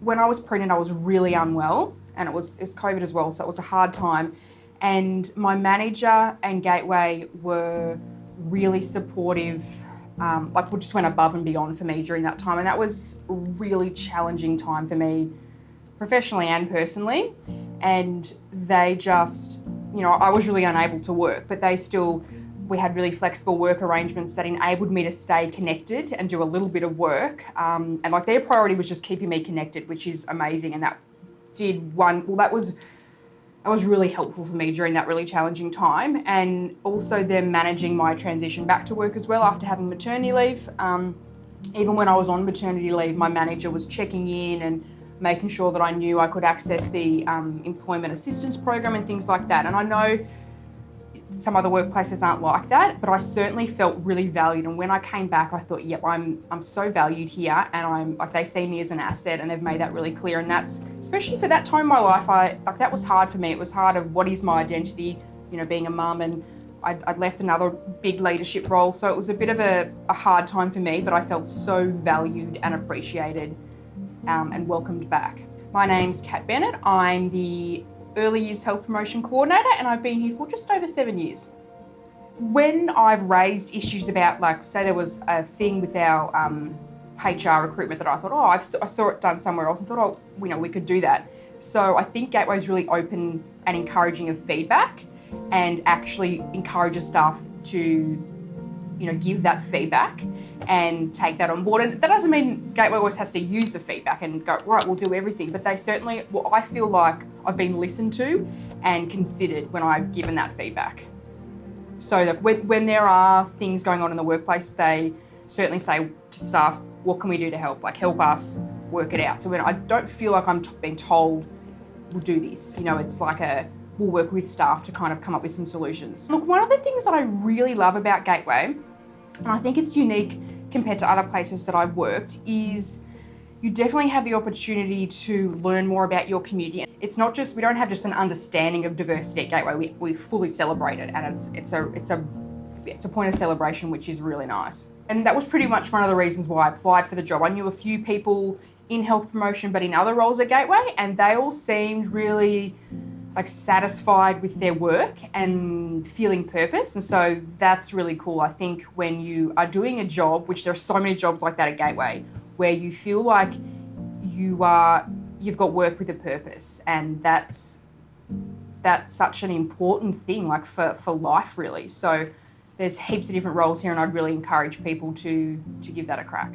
when I was pregnant, I was really unwell, and it's COVID as well, so it was a hard time. And my manager and Gateway were really supportive, like we just went above and beyond for me during that time. And that was a really challenging time for me, professionally and personally. And they just, I was really unable to work, but we had really flexible work arrangements that enabled me to stay connected and do a little bit of work. And like their priority was just keeping me connected, which is amazing. And that was really helpful for me during that really challenging time. And also them managing my transition back to work as well after having maternity leave. Even when I was on maternity leave, my manager was checking in and making sure that I knew I could access the employment assistance program and things like that. And I know some other workplaces aren't like that, but I certainly felt really valued. And when I came back, I thought, yep, I'm so valued here, and they see me as an asset, and they've made that really clear. And that's, especially for that time in my life, that was hard for me. It was hard of what is my identity, being a mum, and I'd left another big leadership role. So it was a bit of a hard time for me, but I felt so valued and appreciated and welcomed back. My name's Kat Bennett. I'm the Early Years Health Promotion Coordinator, and I've been here for just over 7 years. When I've raised issues about, like, say there was a thing with our HR recruitment that I thought, I saw it done somewhere else, and thought, we could do that. So I think Gateway's really open and encouraging of feedback, and actually encourages staff to give that feedback and take that on board. And that doesn't mean Gateway always has to use the feedback and go, right, we'll do everything. But they certainly, I feel like I've been listened to and considered when I've given that feedback. So like when there are things going on in the workplace, they certainly say to staff, what can we do to help? Like, help us work it out. So when I don't feel like I'm being told, we'll do this. It's like we'll work with staff to kind of come up with some solutions. Look, one of the things that I really love about Gateway, and I think it's unique compared to other places that I've worked, is you definitely have the opportunity to learn more about your community. It's not just, we don't have just an understanding of diversity at Gateway, we fully celebrate it, and it's a point of celebration, which is really nice. And that was pretty much one of the reasons why I applied for the job. I knew a few people in health promotion, but in other roles at Gateway, and they all seemed really satisfied with their work and feeling purpose. And so that's really cool. I think when you are doing a job, which there are so many jobs like that at Gateway, where you feel like you've got work with a purpose, and that's such an important thing, for life, really. So there's heaps of different roles here, and I'd really encourage people to give that a crack.